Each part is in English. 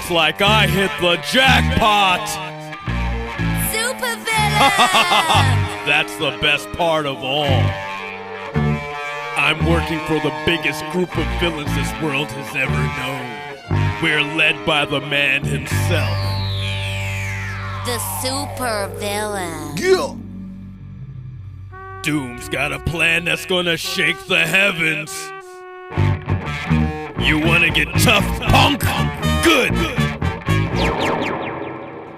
Looks like I hit the jackpot! Supervillain! That's the best part of all. I'm working for the biggest group of villains this world has ever known. We're led by the man himself. The Supervillain. Yeah. Doom's got a plan that's gonna shake the heavens. You wanna get tough, punk? Good!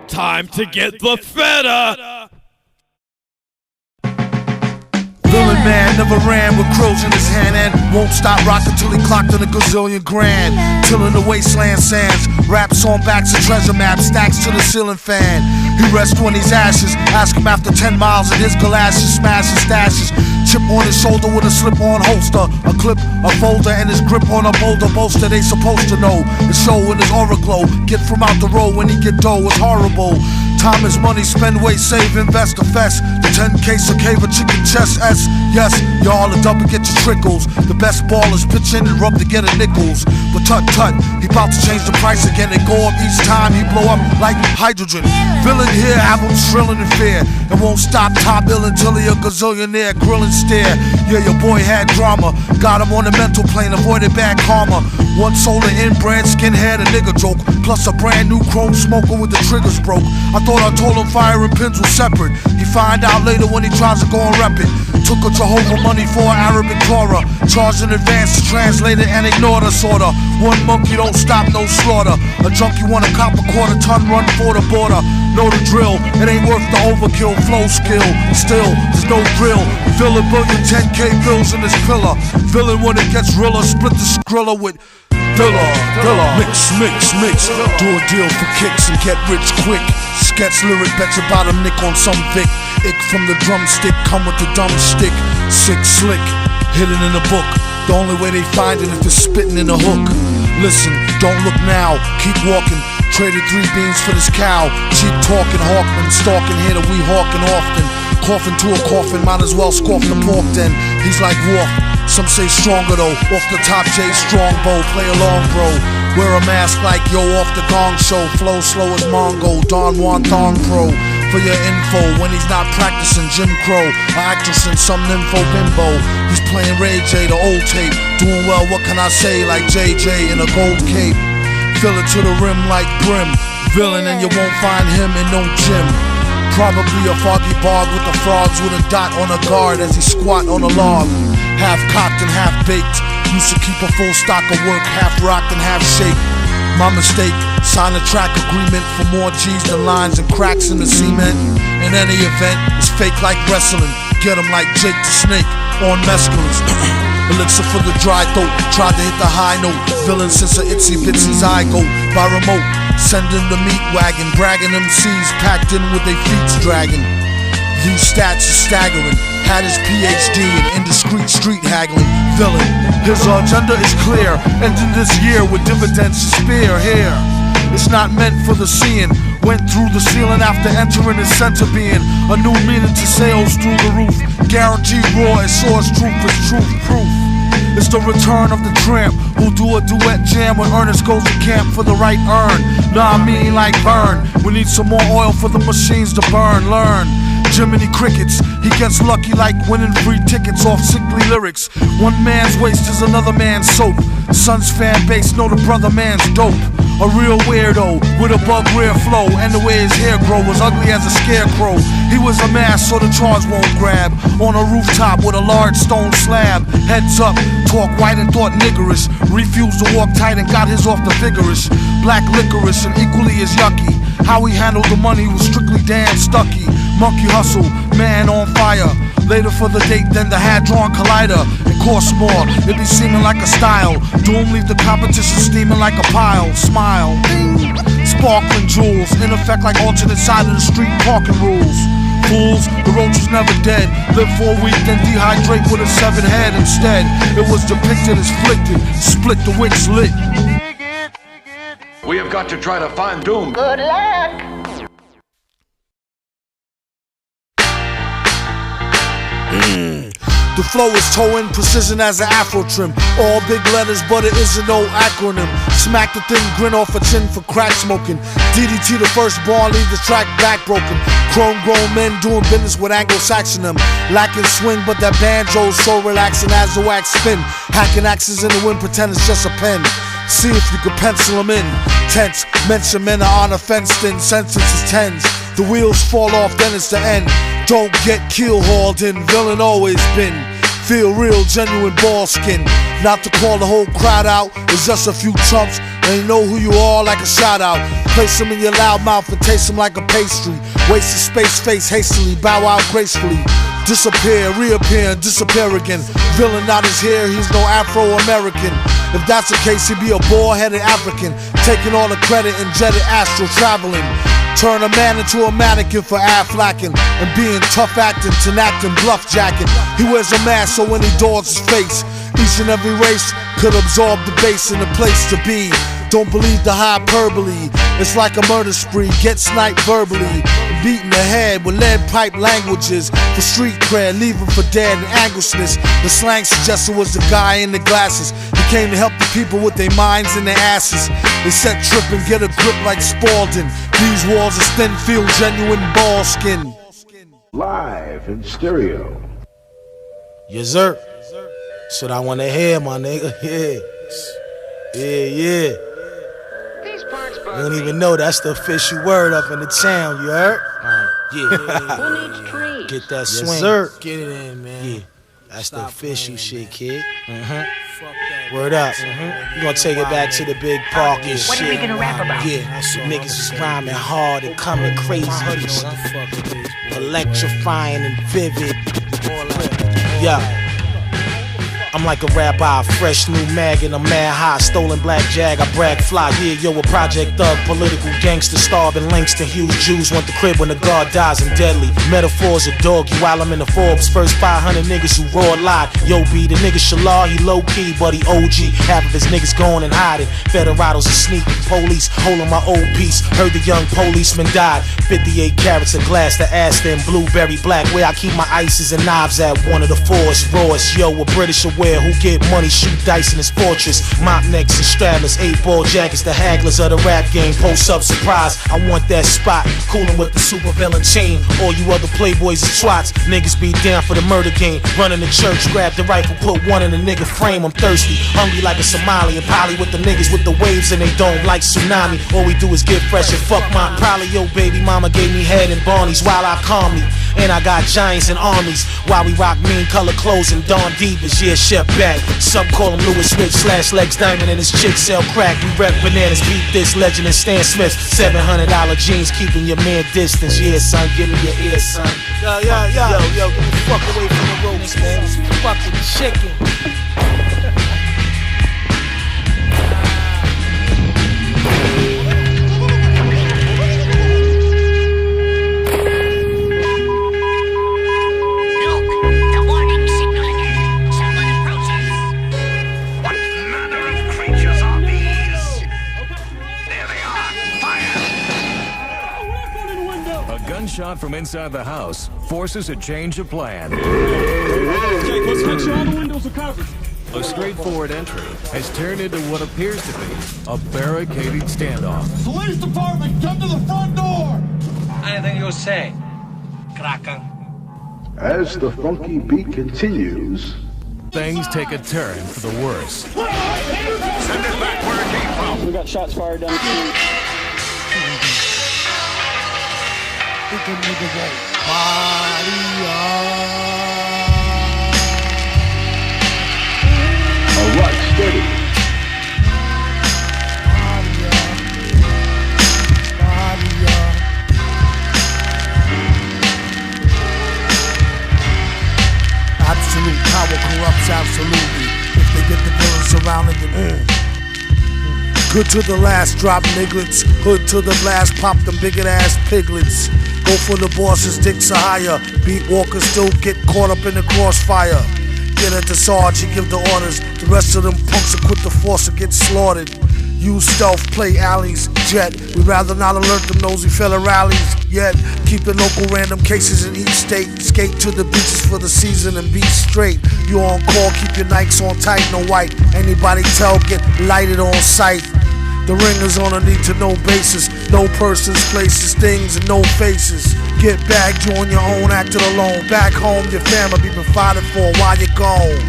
Time to get the feta! Villain man never ran with crows in his hand and won't stop rocking till he clocked in a gazillion grand. Tilling the wasteland sands, raps on backs of treasure maps, stacks to the ceiling fan. He rests on his ashes, ask him after 10 miles in his galoshes, smash his stashes. Chip on his shoulder with a slip-on holster, a clip, a folder, and his grip on a boulder bolster. They supposed to know, and show in his aura glow. Get from out the road when he get dough, it's horrible. Time is money, spend, wait, save, invest, fest. The 10K cave a chicken chest S. Yes, y'all are double get your trickles. The best ballers pitch in and rub to get a nickels. But tut, he bout to change the price again and go up each time he blow up like hydrogen. Villain here, have him shrilling in fear. And won't stop top ill until he a gazillionaire, grilling stare. Yeah, your boy had drama, got him on the mental plane, avoided bad karma. One solar inbred, skinhead, a nigga joke. Plus a brand new chrome smoker with the triggers broke. I thought I told him fire and pins were separate. He find out later when he tries to go and rep it. Took a Jehovah money for an Arabic Torah. Charged in advance to translate it and ignored us order. One monkey don't stop, no slaughter. A junkie want a cop a quarter ton, run for the border. Know the drill, it ain't worth the overkill. Flow skill, still, there's no drill. Fill a billion 10K bills in this pillar. Villain when it gets realer, split the skrilla with Dilla. Mix. Do a deal for kicks and get rich quick. Sketch lyric, bet your bottom nick on some Vic. Ick from the drumstick, come with the dumb stick. Sick, slick, hidden in the book. The only way they find it if it's spitting in the hook. Listen, don't look now, keep walking. Traded 3 beans for this cow. Cheap talking, Hawkman, stalking here that we hawking often. Coughing to a coffin, might as well scoff the pork then. He's like Wolf, some say stronger though. Off the top J Strongbow, play along bro. Wear a mask like yo off the gong show. Flow slow as Mongo, Don Juan Thong Pro. For your info, when he's not practicing Jim Crow, an actress in some nympho bimbo. He's playing Ray J, the old tape. Doing well, what can I say, like JJ in a gold cape. Fill it to the rim like brim. Villain and you won't find him in no gym. Probably a foggy bog with the frogs with a dot on a guard as he squat on a log. Half cocked and half baked. Used to keep a full stock of work, half rocked and half shaped. My mistake, sign a track agreement for more G's than lines and cracks in the cement. In any event, it's fake like wrestling. Get him like Jake the Snake on mescalines. Elixir for the dry throat, tried to hit the high note. Villain since a itsy bitsy zygote by remote. Sending the meat wagon, bragging MCs packed in with their feet dragging. These stats are staggering. Had his PhD in indiscreet street haggling. Villain, his agenda is clear. Ending this year with dividends to spare here. It's not meant for the seeing. Went through the ceiling after entering his center being. A new meaning to sales through the roof. Guaranteed raw as source truth is truth proof. It's the return of the tramp who'll do a duet jam when Ernest goes to camp for the right earn. Nah, I mean like Vern. We need some more oil for the machines to burn. Learn Jiminy Crickets, he gets lucky like winning free tickets off sickly lyrics. One man's waste is another man's soap. Son's fan base know the brother man's dope. A real weirdo with a bug rare flow, and the way his hair grow was ugly as a scarecrow. He was a mask so the charge won't grab. On a rooftop with a large stone slab. Heads up, talk white and thought niggerish. Refused to walk tight and got his off the vigorous. Black licorice and equally as yucky. How he handled the money was strictly damn stucky. Monkey hustle, man on fire. Later for the date than the Hadron Collider. It costs more, it be seeming like a style. Doom leave the competition steaming like a pile. Smile, ding. Sparkling jewels, in effect like alternate side of the street parking rules. Fools, the roach was never dead. Live for a week, then dehydrate with a severed head instead. It was depicted as flicted, split the wicks lit. We have got to try to find Doom. Good luck. The flow is towing, precision as an afro trim. All big letters, but it isn't no acronym. Smack the thin grin off a chin for crack smoking. DDT the first born, leave the track back broken. Chrome grown men doing business with Anglo-Saxon them. Lacking swing, but that banjo's so relaxing as the wax spin. Hacking axes in the wind, pretend it's just a pen. See if you can pencil them in. Tense, mention men are on a fenced in. Sentences tens. The wheels fall off, then it's the end. Don't get keel hauled in, villain always been. Feel real, genuine Ballskin. Not to call the whole crowd out, it's just a few chumps. They know who you are like a shout out. Place them in your loud mouth and taste them like a pastry. Waste of space, face hastily, bow out gracefully. Disappear, reappear, and disappear again. Villain not his hair, he's no Afro-American. If that's the case, he'd be a bald-headed African, taking all the credit and jetted astral traveling. Turn a man into a mannequin for Afflacking and being tough acting, acting, bluff jacking. He wears a mask so when he daws his face, each and every race could absorb the bass in the place to be. Don't believe the hyperbole, it's like a murder spree. Get sniped verbally, beaten the head with lead pipe languages. For street cred, leave him for dead and anguishness. The slang suggested was the guy in the glasses. He came to help the people with their minds and their asses. They set trip and get a grip like Spalding. These walls are thin, feel genuine Ballskin. Live in stereo. Yessir. That's what I wanna hear, my nigga. Yeah. You don't even know that's the official word up in the town, you heard? Yeah. Get that swing. Yes, sir. Get it in, man. Yeah. That's the official shit, kid. Word up. We gonna take it back to the big park and shit. What are we gonna rap about? Yeah, niggas is rhyming hard and coming crazy. Electrifying and vivid. Yeah. I'm like a rabbi, fresh new mag and a mad high, stolen black jag, I brag fly, yeah, yo, a project thug, political gangster, starving Langston Hughes, Jews want the crib when the guard dies and deadly, metaphors a doggy while I'm in the Forbes, first 500 niggas who raw lied, yo, B, the nigga Shallah, he low key, but he OG, half of his niggas going and hiding, Federados are sneaking, police, holding my old piece, heard the young policeman died, 58 carats of glass, the Astor and blueberry black, where I keep my ices and knives at, one of the fours, rawest, yo, a British who get money, shoot dice in his fortress. Mop necks and straddlers, 8-ball jackets, the hagglers of the rap game. Post up surprise, I want that spot. Coolin' with the Supervillain chain. All you other playboys is twats. Niggas be down for the murder game. Running the church, grab the rifle, put one in the nigga frame. I'm thirsty, hungry like a Somali. And poly with the niggas with the waves and they don't like tsunami. All we do is get fresh and fuck my probably yo baby mama gave me head and Barney's while I calm me. And I got giants and armies while we rock mean color clothes and Don Divas. Yeah, Chef back. Some call him Louis Switch / Legs Diamond and his chick sell crack. We rep bananas, beat this legend and Stan Smith. $700 jeans keeping your man distance. Yeah, son, give me your ear, son. Yo, get the fuck away from the ropes, man. This fucking chicken. Gunshot from inside the house forces a change of plan. Jake, let's make sure all the windows are covered. A straightforward entry has turned into what appears to be a barricaded standoff. Police department, come to the front door! Anything you say, Kraken. As the funky beat continues, things take a turn for the worse. Send it back where it came from. We got shots fired down the street. A rock steady. Absolute power corrupts absolutely. If they get the villain surrounding them. Good to the last, drop nigglets. Hood to the blast, pop them bigot ass piglets. Go for the bosses, dicks are higher. Beat walkers still get caught up in the crossfire. Get at the Sarge, he give the orders. The rest of them punks will quit the force and get slaughtered. Use stealth, play alleys, jet. We'd rather not alert them nosy fella rallies. Yet, keeping local random cases in each state. Skate to the beaches for the season and be straight. You on call, keep your Nikes on tight, no white. Anybody tell, get lighted on sight. The ringers on a need-to-know basis. No persons, places, things, and no faces. Get back, you on your own, acting alone. Back home, your family be provided for while you're gone.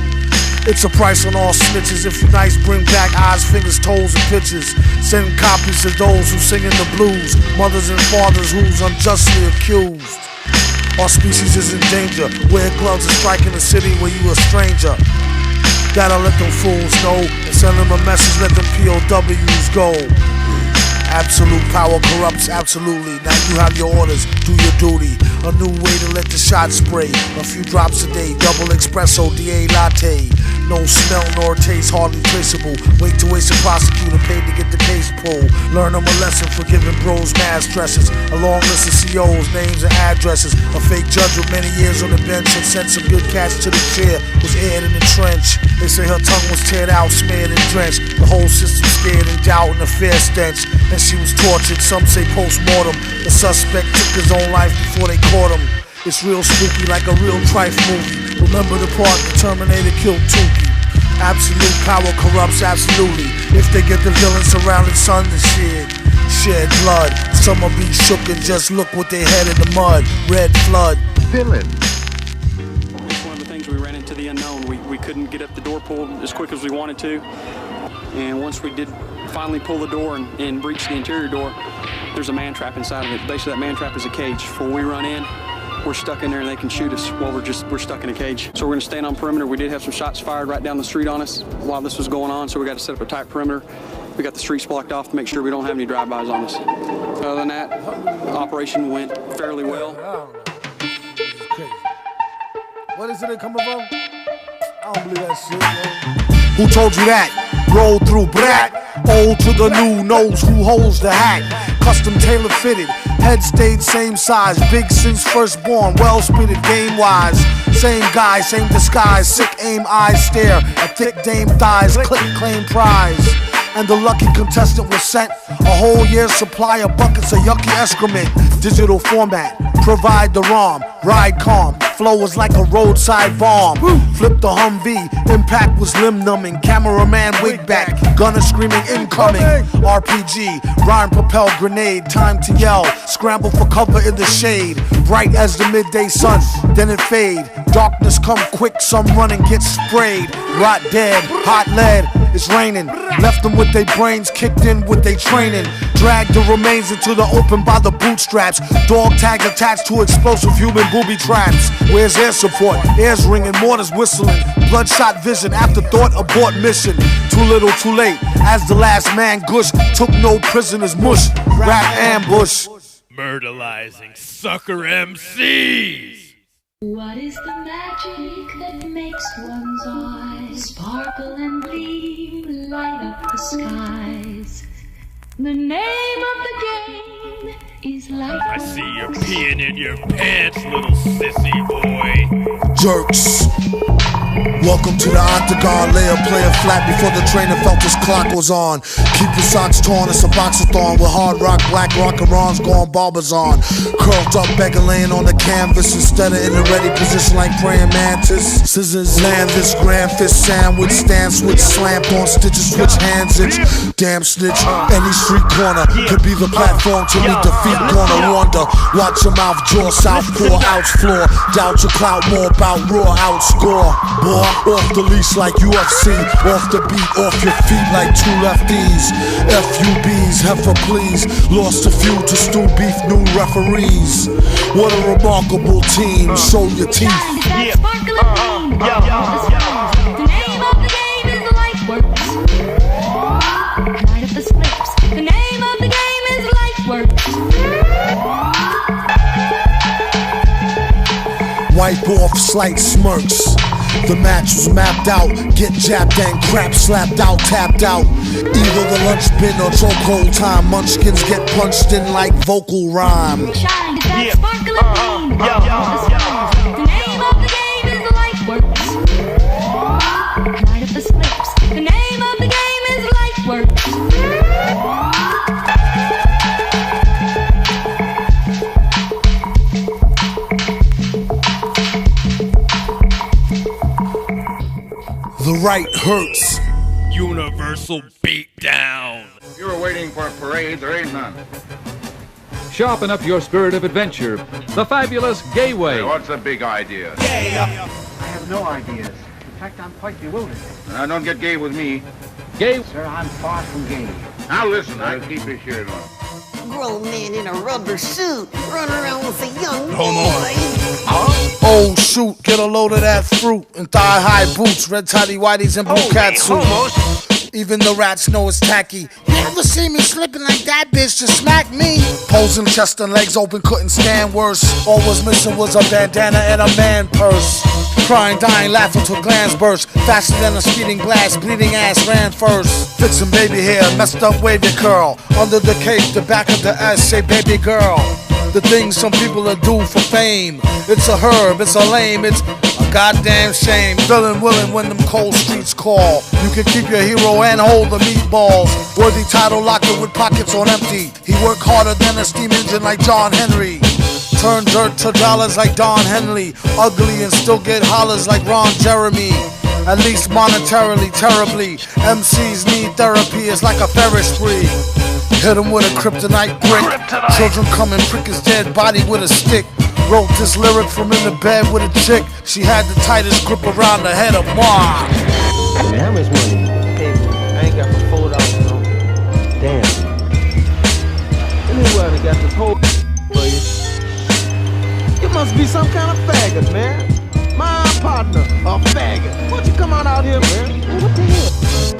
It's a price on all snitches. If you're nice, bring back eyes, fingers, toes, and pictures. Send copies to those who singing the blues. Mothers and fathers who's unjustly accused. Our species is in danger. Wear gloves and strike in the city where you a stranger. Gotta let them fools know and send them a message, let them POWs go. Absolute power corrupts absolutely. Now you have your orders, do your duty. A new way to let the shot spray. A few drops a day, double espresso, DA latte. No smell nor taste, hardly traceable. Wait to waste a prosecutor paid to get the case pulled. Learn them a lesson for giving bros mass stresses. A long list of COs, names and addresses. A fake judge with many years on the bench and sent some good cats to the chair. Was aired in the trench. They say her tongue was teared out, smeared and drenched. The whole system scared and doubt and a fair stench. And she was tortured, some say post-mortem. The suspect took his own life before they caught him. It's real spooky like a real trife movie. Remember the part the Terminator killed Tukey. Absolute power corrupts absolutely. If they get the villain surrounding sun to shed blood. Some will be shook and just look with their head in the mud. Red flood. Villain. It's one of the things we ran into the unknown. We couldn't get up the door pull as quick as we wanted to. And once we did finally pull the door and breach the interior door, there's a man trap inside of it. Basically, that man trap is a cage. Before we run in, we're stuck in there and they can shoot us while we're stuck in a cage. So we're gonna stand on perimeter. We did have some shots fired right down the street on us while this was going on, so we got to set up a tight perimeter. We got the streets blocked off to make sure we don't have any drive-bys on us. Other than that, the operation went fairly well. What is it coming from? I don't believe that shit, man. Who told you that? Roll through brat. Old to the new, knows who holds the hat. Custom tailor fitted, head stayed same size. Big since first born, well spitted game wise. Same guy, same disguise. Sick aim, eyes stare. A thick dame thighs, click claim prize. And the lucky contestant was sent a whole year's supply of buckets of yucky excrement. Digital format, provide the ROM. Ride calm, flow was like a roadside bomb. Flip the Humvee, impact was limb numbing. Cameraman wig back, gunner screaming incoming. RPG, rhyme propelled grenade, time to yell. Scramble for cover in the shade. Bright as the midday sun, then it fade. Darkness come quick, some running get sprayed. Rot dead, hot lead, it's raining. Left them with their brains kicked in with their training. Dragged the remains into the open by the bootstraps. Dog tags attached to explosive human booby traps. Where's air support? Air's ringing, mortars whistling. Bloodshot vision, afterthought, abort mission. Too little, too late. As the last man gush, took no prisoners, mush. Rap ambush. Murderizing sucker MCs. What is the magic that makes one's eyes sparkle and gleam, light up the skies? The name of the game is Lightworks. I see you peeing in your pants, little sissy boy. Jerks. Welcome to the octagon, lay a player flat before the trainer felt his clock was on. Keep your socks torn, it's a boxathon with hard rock, black rock and Ron's going barbers on. Curled up, begging, laying on the canvas instead of in a ready position like praying mantis. Scissors land this grand fist sandwich, stand switch, slammed on stitches, switch hands itch. Damn snitch, any street corner could be the platform to meet defeat. Gonna wonder, watch your mouth jaw, southpaw, outs floor. Doubt your clout more about raw outscore. Boy, off the leash like UFC, off the beat, off your feet like two lefties. FUBs, heifer please, lost a few to stew beef, new referees. What a remarkable team, show your teeth. The name of the game is Lightworks. Night of the slips. The name of the game is Lightworks. Wipe off slight smirks. The match was mapped out, get jabbed and crap slapped out, tapped out. Either the lunch bin or chokehold time. Munchkins get punched in like vocal rhyme. Shine to that sparkling beam. The name of the game is Lightworks. Night of the slips. The name of the game is Lightworks. right hurts. Universal beatdown. You were waiting for a parade, there ain't none. Sharpen up your spirit of adventure. The fabulous Gay Way. Hey, what's the big idea? Gay. I have no ideas. In fact, I'm quite bewildered. Now, don't get gay with me. Gay? Sir, I'm far from gay. Now listen, I'll keep your shirt on. Grown man in a rubber suit, running around with a young Hold boy. on. Oh shoot, get a load of that fruit and thigh-high boots, red tighty whities and blue cat suit. Even the rats know it's tacky. You ever see me slipping like that, bitch? Just smack me. Posing chest and legs open, couldn't stand worse. All was missing was a bandana and a man purse. Crying, dying, laughing till glands burst. Faster than a speeding blast, bleeding ass ran first. Fixing baby hair, messed up wavy curl. Under the cape, the back of the S say baby girl. The things some people will do for fame. It's a herb, it's a lame, it's a goddamn shame. Villain willing when them cold streets call. You can keep your hero and hold the meatballs. Worthy title locker with pockets on empty. He worked harder than a steam engine like John Henry. Turn dirt to dollars like Don Henley. Ugly and still get hollers like Ron Jeremy. At least monetarily, terribly. MCs need therapy, it's like a Ferris wheel. Hit him with a kryptonite brick. Children come and prick his dead body with a stick. Wrote this lyric from in the bed with a chick. She had the tightest grip around the head of Ma. Man, how much money? Hey, I ain't got my $4, no. Damn. Let me where they got this whole for you. You must be some kind of faggot, man. My partner, a faggot. Why don't you come on out here, man? What the hell?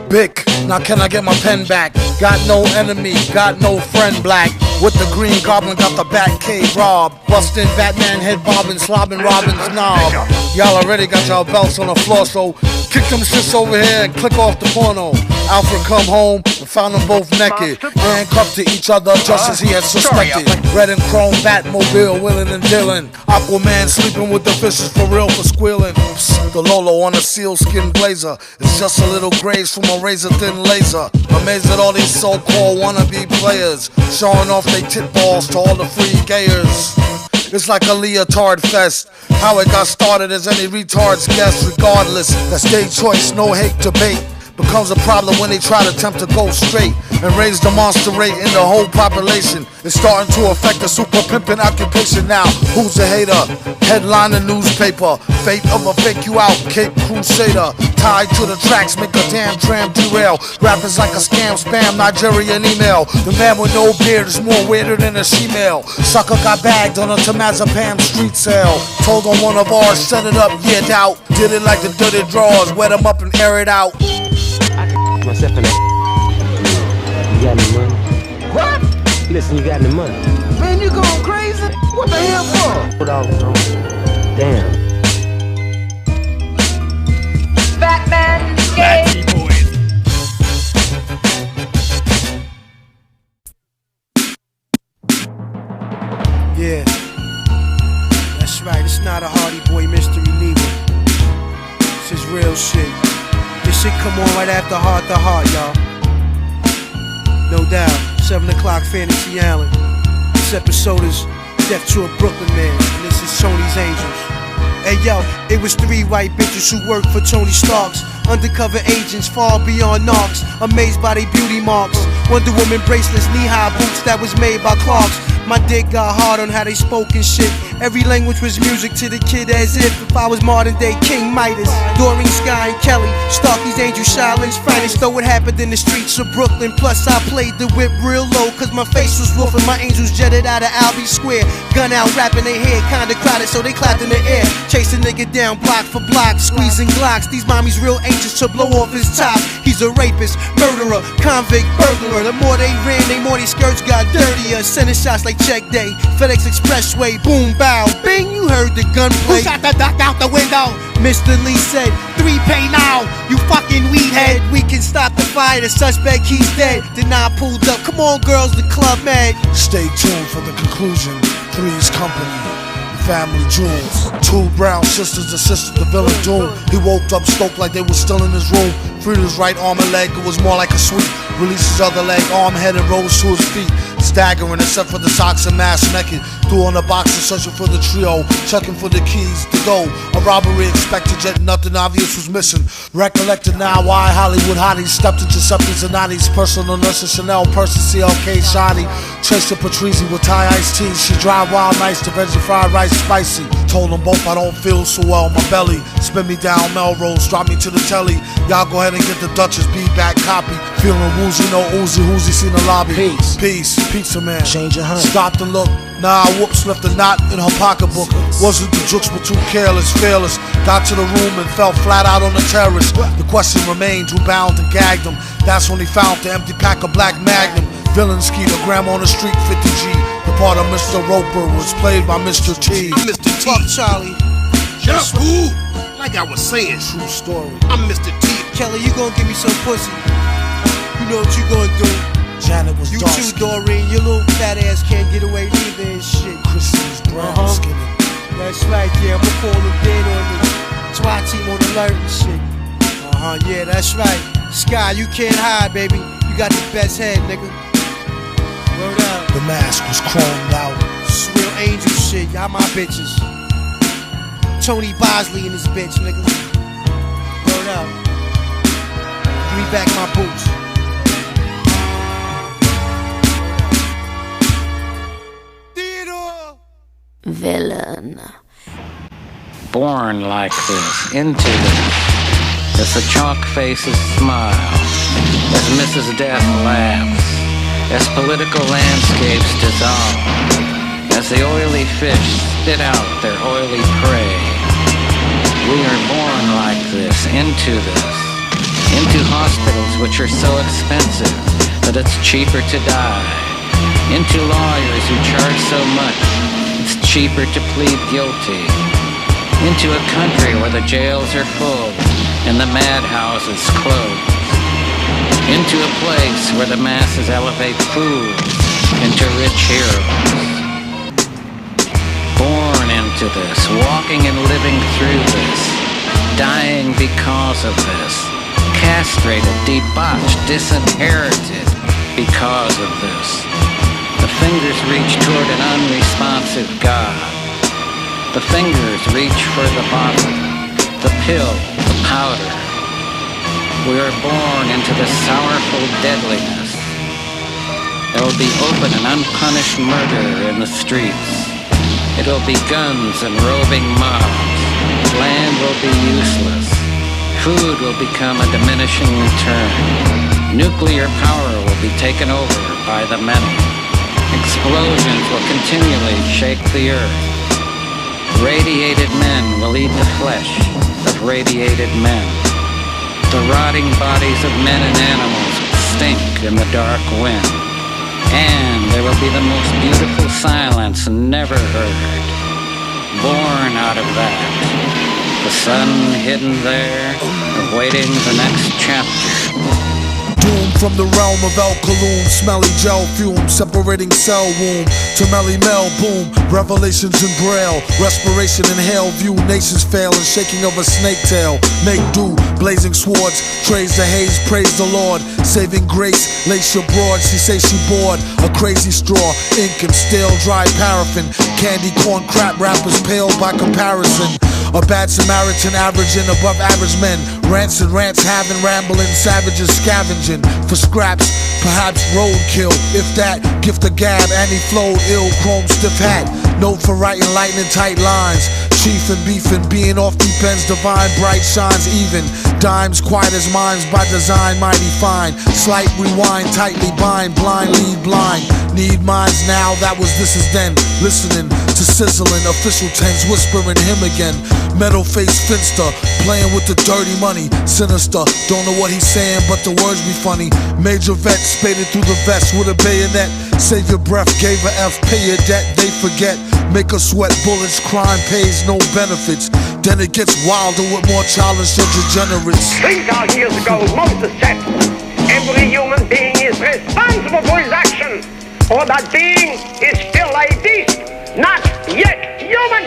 Bic, now can I get my pen back? Got no enemy, got no friend black. With the green goblin, got the bat cave robbed. Bustin' Batman head bobbing, slobbing Robin's knob. Y'all already got y'all belts on the floor, so kick them shits over here and click off the porno. Alfred come home and found them both naked, handcuffed to each other just as he had suspected. Red and chrome Batmobile, willing and dealing. Aquaman sleeping with the fishes for real for squealing. Psst, the Lolo on a sealskin blazer is just a little graze from a razor thin laser. Amazed at all these so-called wannabe players showing off they tit balls to all the free gayers. It's like a leotard fest. How it got started as any retard's guess. Regardless, that's their choice, no hate debate. Becomes a problem when they try to attempt to go straight and raise the monster rate in the whole population. It's starting to affect the super pimpin' occupation now. Who's a hater? Headline the newspaper. Fate of a fake you out, Cape Crusader. Tied to the tracks, make a damn tram derail. Rappers like a scam, spam, Nigerian email. The man with no beard is more weirder than a she-male. Sucker got bagged on a Temazepam street sale. Told on one of ours, set it up, yeah, doubt. Did it like the dirty drawers, wet them up and air it out. Myself in that. You got any money? What? Listen, you got any money? Man, you going crazy? What the hell for? Damn. Batman, Batty Boyz. Yeah, that's right. It's not a Hardy Boy mystery neither. This is real shit. This shit come on right after Heart to Heart, y'all. No doubt. 7 o'clock Fantasy Island. This episode is Death to a Brooklyn Man, and this is Tony's Angels. Hey yo, it was 3 white bitches who worked for Tony Stark's. Undercover agents far beyond narcs, amazed by their beauty marks. Wonder Woman bracelets, knee-high boots that was made by Clarks. My dick got hard on how they spoke and shit. Every language was music to the kid, as if I was modern day King Midas. Doreen, Sky, and Kelly, Starky's Angel, Shaolin's finest. Though it happened in the streets of Brooklyn. Plus I played the whip real low, cause my face was rough and my angels jetted out of Albee Square. Gun out, rapping their head, kinda crowded, so they clapped in the air. Chase a nigga down block for block, squeezing Glocks. These mommies real anxious to blow off his top. He's a rapist, murderer, convict, burglar. The more they ran, the more these skirts got dirtier. Sending shots like check day, FedEx Expressway, boom, bow, bing, you heard the gunplay. Who shot the duck out the window? Mr. Lee said, 3 pay now, you fucking weed head. We can stop the fire, the suspect, he's dead. Then I pulled up, come on girls, the club mad. Stay tuned for the conclusion. Three's Company, Family Jewels. 2 brown sisters assisted the villain Doom. He woke up stoked like they were still in his room. Freed his right arm and leg, it was more like a sweep. Released his other leg, arm, head, and rose to his feet. staggering except for the socks and mask naked. Threw on the box and searching for the trio, checking for the keys to go. A robbery expected, yet nothing obvious was missing. Recollected now why Hollywood hotties stepped into Septi's and Nani's personal nurses, Chanel, Percy, CLK, Shiny. Tracer Patrizi with Thai iced tea. She drive wild nights to veggie fried rice spicy. Told them both I don't feel so well. My belly spin me down Melrose, drop me to the telly. Y'all go ahead and get the Duchess B-back copy. Feeling woozy, no Uzi, who's seen the lobby. Peace, pizza man. Change your honey. Stopped and looked. Nah, whoops, left a knot in her pocketbook. Wasn't the jokes but too careless, fearless. Got to the room and fell flat out on the terrace. The question remained, who bound and gagged him? That's when he found the empty pack of Black Magnum. Villain skeeter, grandma on the street, 50G. The part of Mr. Roper was played by Mr. T. I'm Mr. T. Fuck Charlie. Shut up, fool. Like I was saying. True story. I'm Mr. T. Kelly, you gonna give me some pussy. You know what you gonna do. Janet was you dark too, Doreen. Your little fat ass can't get away neither and shit. Chrissy's brown skin. That's right, yeah. I'ma call him dead on the SWAT team on alert and shit. Yeah, that's right. Sky, you can't hide, baby. You got the best head, nigga. Word up. The mask was chromed out. This is real angel shit. Y'all my bitches. Tony Bosley and his bitch, nigga. Word up. Give me back my boots. Villain. Born like this, into this, as the chalk faces smile, as Mrs. Death laughs, as political landscapes dissolve, as the oily fish spit out their oily prey. We are born like this, into hospitals which are so expensive that it's cheaper to die, into lawyers who charge so much it's cheaper to plead guilty, into a country where the jails are full and the madhouses closed, into a place where the masses elevate fools into rich heroes. Born into this, walking and living through this, dying because of this, castrated, debauched, disinherited because of this. The fingers reach toward an unresponsive God. The fingers reach for the bottle, the pill, the powder. We are born into the sorrowful deadliness. There will be open and unpunished murder in the streets. It will be guns and roving mobs. Land will be useless. Food will become a diminishing return. Nuclear power will be taken over by the many. Explosions will continually shake the earth. Radiated men will eat the flesh of radiated men. The rotting bodies of men and animals will stink in the dark wind. And there will be the most beautiful silence never heard. Born out of that. The sun hidden there, awaiting the next chapter. Doom from the realm of El Kaloon, smelly gel fume, separating cell womb to Melly Mel, boom, revelations in braille, respiration in hell view, nations fail and shaking of a snake tail, make do, blazing swords, trays the haze, praise the Lord, saving grace, lace your broad, she say she bored, a crazy straw, ink and stale dry paraffin, candy corn crap rappers pale by comparison. A bad Samaritan averaging above average men. Rants and rants having rambling savages scavenging for scraps, perhaps roadkill. If that, gift a gab and he flowed ill, chrome stiff hat. Note for writing lightning tight lines. Chief and beefing, being off deep ends, divine, bright shines even. Dimes quiet as minds by design, mighty fine. Slight rewind, tightly bind, blind lead blind. Need minds now, that was this is then. Listening to sizzling, official tens whispering him again. Metal face finster, playing with the dirty money. Sinister, don't know what he's saying, but the words be funny. Major vet, spaded through the vest with a bayonet. Save your breath, gave a F, pay your debt, they forget. Make us sweat bullets, crime pays no benefits. Then it gets wilder with more childish and degenerates. 3,000 years ago, Moses said, every human being is responsible for his action, or that being is still a beast, not yet human.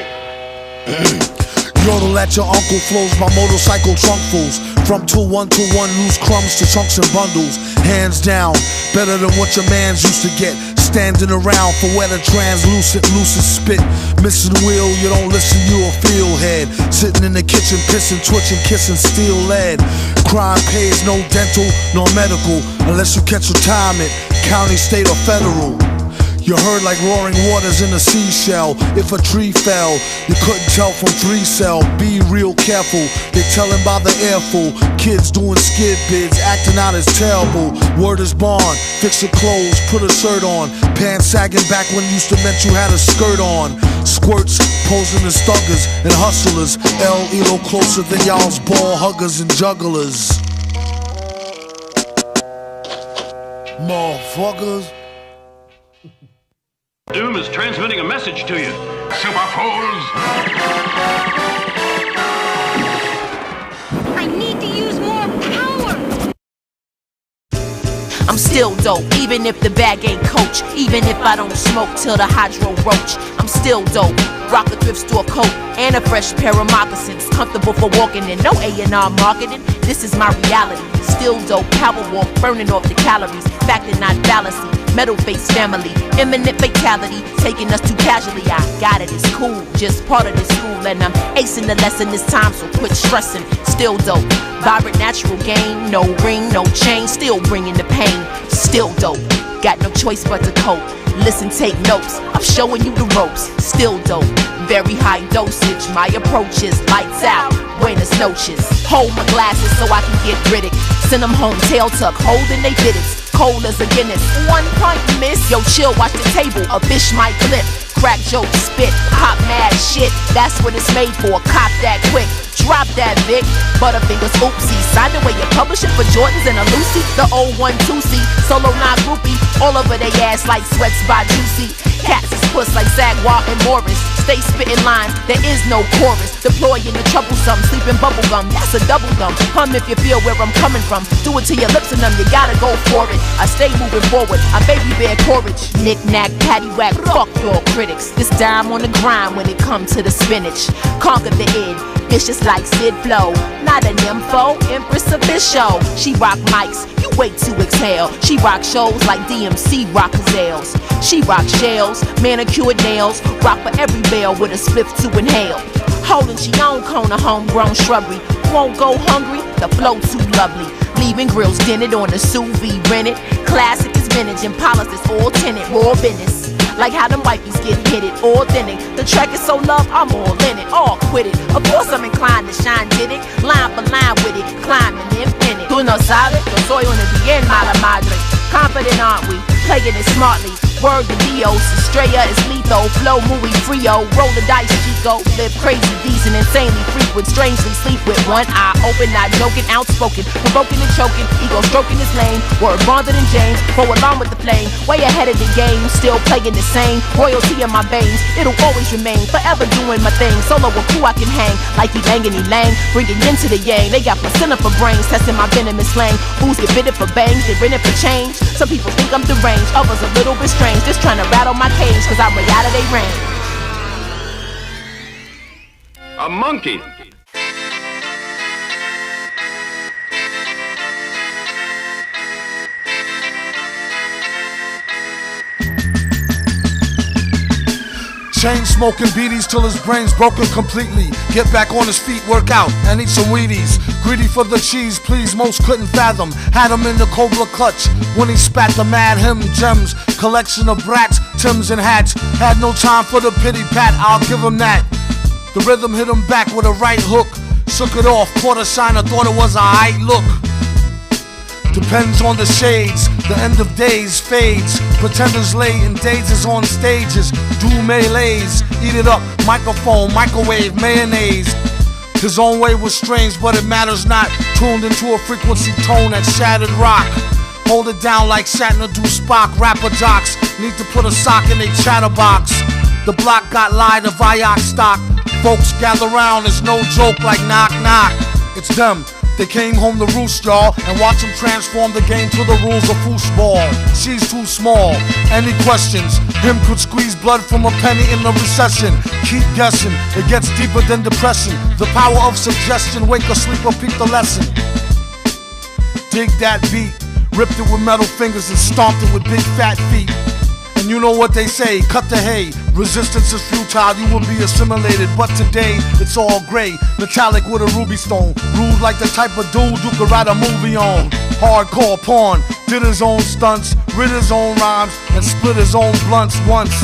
Yodel at your uncle flows by motorcycle trunk fools. From 2-1-2-1, lose crumbs to chunks and bundles. Hands down, better than what your mans used to get. standing around for where the translucent, lucid spit. Missing wheel, you don't listen, you a field head. Sitting in the kitchen, pissing, twitching, kissing steel lead. Crime pays no dental, nor medical, unless you catch retirement, county, state, or federal. You heard like roaring waters in a seashell. If a tree fell, you couldn't tell from 3-cell. Be real careful, they tellin' by the airful. Kids doing skid bids, acting out as terrible. Word is bond, fix your clothes, put a shirt on. Pants sagging back when used to meant you had a skirt on. Squirts posing as thuggers and hustlers. El Elo closer than y'all's ball huggers and jugglers. Motherfuckers. Doom is transmitting a message to you. Super fools! I need to use more power! I'm still dope, even if the bag ain't coach. Even if I don't smoke till the hydro roach. I'm still dope. Rock a thrift store coat and a fresh pair of moccasins. Comfortable for walking in, no A&R marketing. This is my reality. Still dope, power walk, burning off the calories. Fact and not fallacy. Metal face family, imminent fatality, taking us too casually. I got it, it's cool, just part of this school. And I'm acing the lesson this time, so quit stressing. Still dope, vibrant natural game. No ring, no chain, still bringing the pain. Still dope, got no choice but to cope. Listen, take notes, I'm showing you the ropes. Still dope, very high dosage. My approach is lights out, buenas noches. Hold my glasses so I can get Riddick. Send them home, tail tuck, holding they fitteds. Cold as a Guinness, 1 point miss. Yo, chill, watch the table, a bitch might flip. Crack joke, spit, pop mad shit. That's what it's made for, cop that quick. Drop that Vic, Butterfingers, oopsie. Signed away your publishing for Jordans and a Lucy. The old 1-2C, solo not groupie. All over they ass like sweats by Juicy. Cats is puss like Sagwa and Morris. Stay spitting line, there is no chorus. Deploy in the troublesome, sleeping bubblegum, that's a double gum. Hum if you feel where I'm coming from. Do it to your lips and them, you gotta go for it. I stay moving forward, I baby bear courage. Knick-knack, paddywhack, fuck your critics. This dime on the grind when it comes to the spinach. Conquer the id, vicious like Sid Flow. Not an nympho, Empress of this show. She rock mics, you wait to exhale. She rock shows like DMC rock Zales. She rock shells, manicured nails. Rock for every bell with a spliff to inhale. Holding she own cone of homegrown shrubbery. Won't go hungry, the flow too lovely. Leaving grills dented on the sous vide rented. Classic is vintage and polished is all tinted. Raw business, like how them wifeys get hit it. Authentic, the track is so loved, I'm all in it. All quit it, of course I'm inclined to shine, did it. Line for line with it, climbing infinite. Tú no sabes, yo soy una bien mala madre. Confident aren't we, playing it smartly. Word to Dios, Estrella is lethal. Flow muy frio, roll the dice Chico. Live crazy, decent, insanely frequent. Strangely sleep with one eye open, not joking, outspoken. Provoking and choking, ego stroking his lane. Word bonded in James, go along with the flame. Way ahead of the game, still playing the same. Royalty in my veins, it'll always remain. Forever doing my thing, solo with who I can hang. Like he banging, he lang, bringing yin to the yang. They got placenta for brains, testing my venomous slang. Fools get fitted for bangs, they rented for change. Some people think I'm deranged, others a little bit strange. Just trying to rattle my cage, cause I'm way out of their range. A monkey. Chain smoking beaties till his brain's broken completely. Get back on his feet, work out, and eat some Wheaties. Greedy for the cheese, please, most couldn't fathom. Had him in the Cobra clutch when he spat the mad him gems. Collection of brats, Tims and hats. Had no time for the pity pat, I'll give him that. The rhythm hit him back with a right hook. Shook it off, caught a sign, I thought it was a aight look. Depends on the shades, the end of days fades. Pretenders lay in dazes on stages. Do melees, eat it up, microphone, microwave, mayonnaise. His own way was strange, but it matters not. Tuned into a frequency tone that shattered rock. Hold it down like Shatner do Spock. Rapper jocks need to put a sock in their chatterbox. The block got lied of Viac stock. Folks gather round, it's no joke like knock knock. It's them. They came home to roost, y'all, and watch them transform the game to the rules of foosball. She's too small. Any questions? Him could squeeze blood from a penny in the recession. Keep guessing, it gets deeper than depression. The power of suggestion, wake or sleep or peep the lesson. Dig that beat, ripped it with metal fingers and stomped it with big fat feet. And you know what they say, cut the hay. Resistance is futile, you will be assimilated. But today, it's all gray, metallic with a ruby stone. Rude like the type of dude you could write a movie on. Hardcore porn, did his own stunts, writ his own rhymes, and split his own blunts once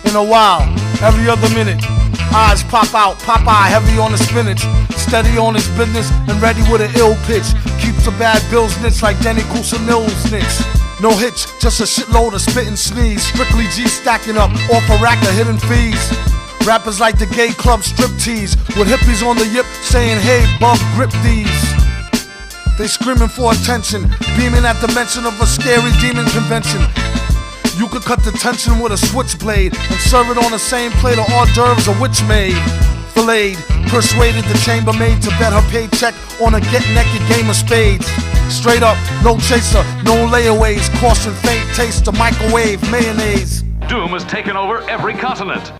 in a while. Every other minute, eyes pop out, Popeye heavy on the spinach. Steady on his business and ready with an ill pitch. Keeps the bad bills snitch like Danny Kusanil snitch. No hitch, just a shitload of spit and sneeze. Strictly G stacking up off a rack of hidden fees. Rappers like the gay club striptease, with hippies on the yip saying, hey, bub, grip these. They screaming for attention, beaming at the mention of a scary demon convention. You could cut the tension with a switchblade and serve it on the same plate of hors d'oeuvres a witch made. Filleted, persuaded the chambermaid to bet her paycheck on a get-naked game of spades. Straight up, no chaser, no layaways, caution faint taste the microwave mayonnaise. Doom has taken over every continent.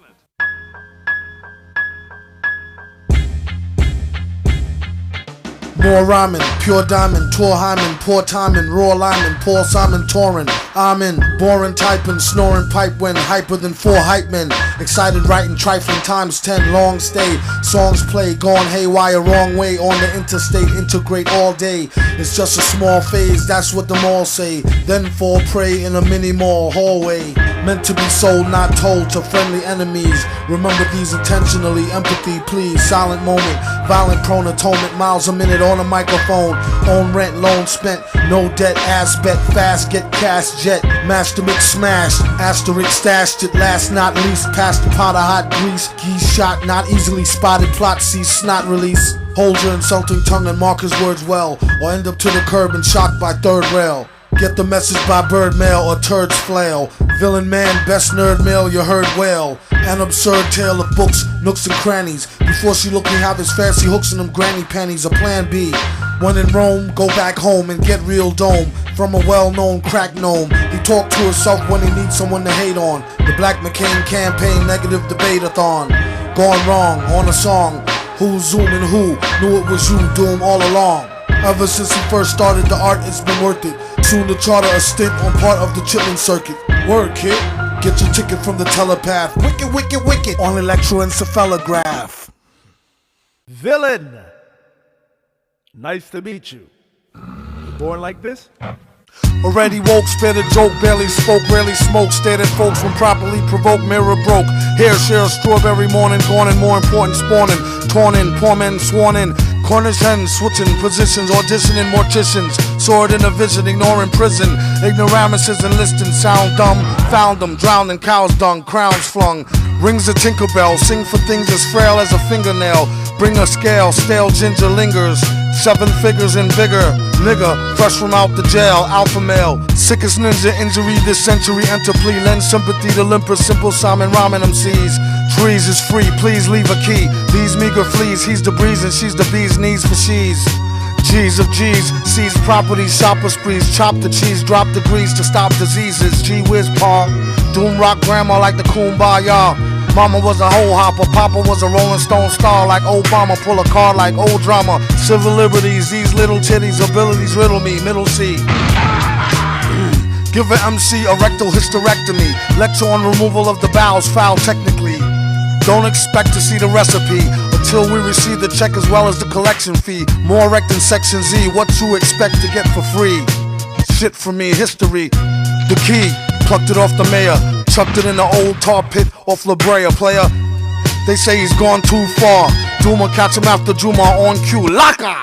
More rhyming, pure diamond, tour hymen, poor timing, raw lineman, Paul Simon touring. I'm in, boring typing, snoring pipe when hyper than 4 hype men. Excited writing, trifling times 10, long stay. Songs play, gone haywire, wrong way on the interstate, integrate all day. It's just a small phase, that's what the malls say. Then fall prey in a mini mall hallway. Meant to be sold, not told to friendly enemies. Remember these intentionally, empathy please. Silent moment, violent prone atonement, miles a minute on a microphone. Own rent, loan spent, no debt, ass bet, fast, get cash, jet. Master mix smashed, asterisk stashed it, last not least. Past the pot of hot grease, geese shot, not easily spotted, plot cease, snot release. Hold your insulting tongue and mark his words well, or end up to the curb and shocked by third rail. Get the message by bird mail or turds flail. Villain man, best nerd mail you heard well. An absurd tale of books, nooks and crannies. Before she looked me have his fancy hooks in them granny panties. A plan B. When in Rome, go back home and get real dome from a well-known crack gnome. He talked to himself when he needs someone to hate on. The Black McCain campaign negative debate-a-thon. Gone wrong on a song. Who's zooming who? Knew it was you, Doom all along. Ever since he first started the art, it's been worth it. Soon to charter a stint on part of the chitlin circuit. Word, kid. Get your ticket from the telepath. Wicked, wicked, wicked. On electroencephalograph. Villain. Nice to meet you. Born like this? Already woke, spit a joke, barely spoke, rarely smoked. Stared at folks when properly provoked, mirror broke. Hair share strawberry morning, gone and more important spawning. Torn in, poor men sworn in. Cornish hens switching positions, auditioning morticians. Sword in a vision, ignoring prison. Ignoramuses enlisting, sound dumb. Found them, drowned in cow's dung, crowns flung. Rings a Tinkerbell, sing for things as frail as a fingernail. Bring a scale, stale ginger lingers. 7 figures and bigger, nigga, fresh from out the jail, alpha male. Sickest ninja injury this century, enter plea. Lend sympathy to limpers, simple Simon Ramen MCs. Trees is free, please leave a key. These meager fleas, he's the breeze and she's the bee's knees for she's. G's of G's, seize property, shopper sprees. Chop the cheese, drop the grease to stop diseases. Gee whiz pa, doom rock grandma like the Kumbaya. Mama was a hoe hopper, Papa was a Rolling Stone star like Obama. Pull a card like old drama. Civil liberties, these little titties, abilities riddle me, middle C. Give an MC a rectal hysterectomy. Lecture on removal of the bowels, foul technically. Don't expect to see the recipe until we receive the check as well as the collection fee. More wrecked than Section Z, what you expect to get for free? Shit for me, history. The key, plucked it off the mayor. Chucked it in the old tar pit off La Brea, player. They say he's gone too far. Duma catch him after Juma on cue. Laka!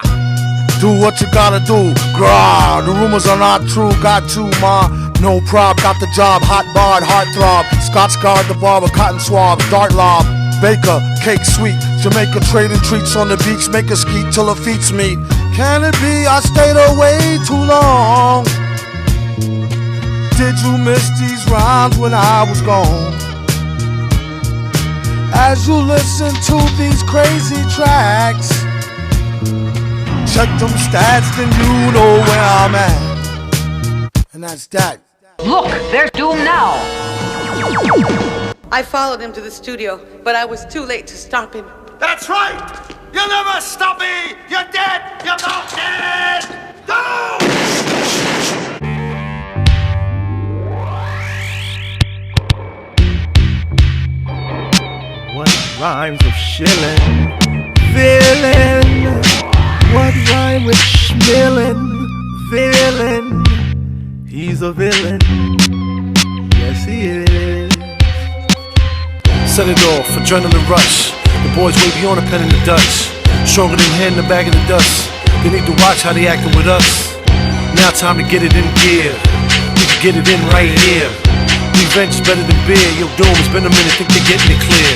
Do what you gotta do. Grah, the rumors are not true. Got you, ma. No prob, got the job. Hot barred, heart throb. Scotch guard, the barber, cotton swab. Dart lob. Baker, cake sweet. Jamaica trading treats on the beach. Make a skeet till her feet meet. Can it be I stayed away too long? Did you miss these rhymes when I was gone? As you listen to these crazy tracks, check them stats, then you know where I'm at. And that's that. Look, there's Doom now. I followed him to the studio, but I was too late to stop him. That's right! You'll never stop me! You're dead! You're not dead! No! rhymes with shillin'? Villain. What rhyme with schmillin'? Villain. He's a villain. Yes, he is. Set it off, adrenaline rush. The boys way beyond a pen in the dust. Stronger than hand in the bag of the dust. They need to watch how they acting with us. Now time to get it in gear. We can get it in right here. Revenge is better than beer. Yo, Doom, it's been a minute, think they're getting it clear.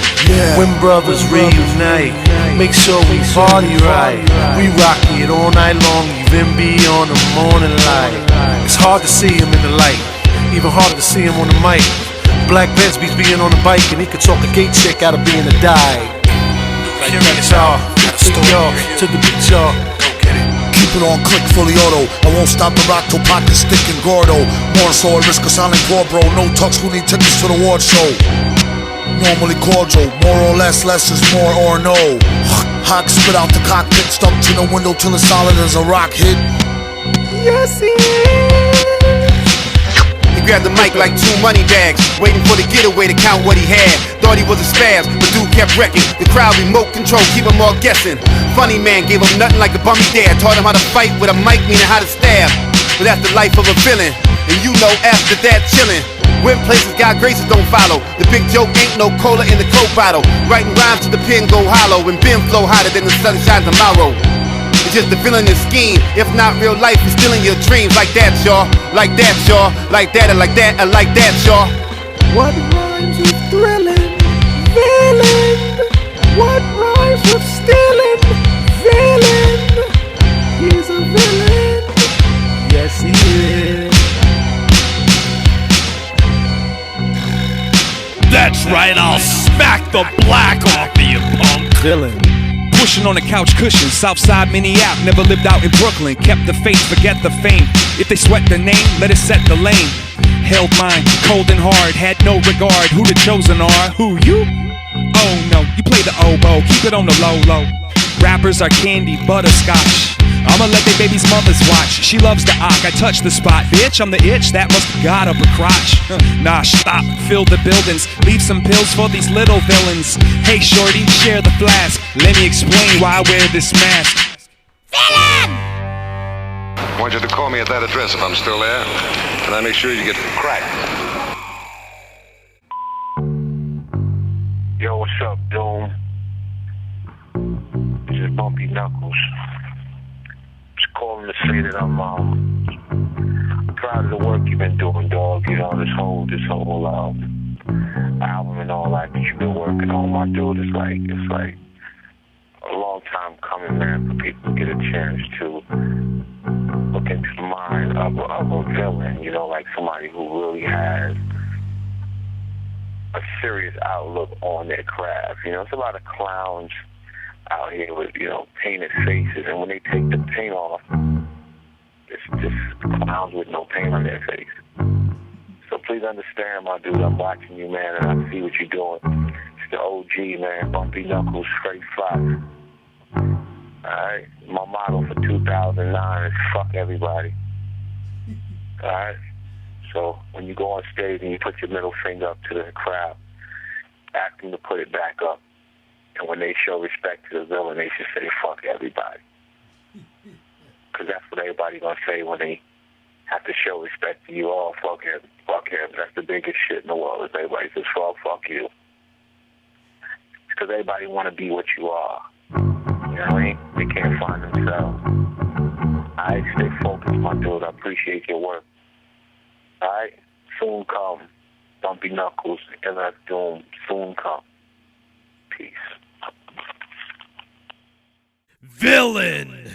When brothers reunite, make sure we party right. We rock it all night long, even beyond the morning light. It's hard to see him in the light, even harder to see him on the mic. Black Benz beats being on the bike, and he could talk a gay chick out of being a die. Kurious, y'all, to the beat, y'all. Keep it on click, fully auto. I won't stop the rock till pockets thick and gordo. More so, I risk a silent gore, bro. No tucks, who need tickets to the award show? Normally cordial, more or less is more or no. Hawk spit out the cockpit, stuck to the window till it's solid as a rock hit. Yes, he grabbed the mic like 2 money bags, waiting for the getaway to count what he had. Thought he was a spaz, but dude kept wrecking. The crowd remote control, keep them all guessing. Funny man gave him nothing like a bummy dad. Taught him how to fight with a mic, meaning how to stab. But that's the life of a villain, and you know after that chillin'. When places God graces don't follow. The big joke ain't no cola in the Coke bottle. Writing rhymes to the pen go hollow, and Ben flow hotter than the sunshine tomorrow. It's just the feeling and scheme. If not real life, it's still in your dreams. Like that, y'all. Like that, y'all. Like that, and like that, and like that, y'all. What rhymes with thrilling? Villain. What rhymes with stealing? Villain. He's a villain. Yes, he is. That's right, I'll smack the black off of you, punk. Villain. Pushing on a couch cushion, Southside Minneapolis. Never lived out in Brooklyn, kept the faith, forget the fame. If they sweat the name, let it set the lane. Held mine, cold and hard, had no regard. Who the chosen are? Who, you? Oh no, you play the oboe, keep it on the low low. Rappers are candy, butterscotch. I'ma let they baby's mothers watch. She loves the ock, I touch the spot. Bitch, I'm the itch, that must have got up her crotch. Nah, stop, fill the buildings. Leave some pills for these little villains. Hey shorty, share the flask. Let me explain why I wear this mask. I want you to call me at that address if I'm still there. And I make sure you get cracked. Yo, what's up, Doom? This is Bumpy Knuckles. Just calling to say that I'm proud of the work you've been doing, dog. You know, this whole album and all that you've been working on, my dude. It's like a long time coming, man, for people to get a chance to look into the mind of a villain. You know, like somebody who really has a serious outlook on their craft. You know, it's a lot of clowns out here with, you know, painted faces, and when they take the paint off, it's just clowns with no paint on their face. So please understand, my dude, I'm watching you, man, and I see what you're doing. It's the OG, man, Bumpy Knuckles, straight fly. Alright? My motto for 2009 is fuck everybody. Alright? So when you go on stage and you put your middle finger up to the crowd, ask them to put it back up. And when they show respect to the villain, they should say, fuck everybody. Because that's what everybody's going to say when they have to show respect to you. Oh, fuck him, fuck him. That's the biggest shit in the world. If everybody says, fuck you. It's because everybody want to be what you are. You know what I mean? They can't find themselves. Alright, stay focused, my dude. I appreciate your work. Alright? Soon come. Bumpy Knuckles, MF Doom. Soon come. Peace. Villain!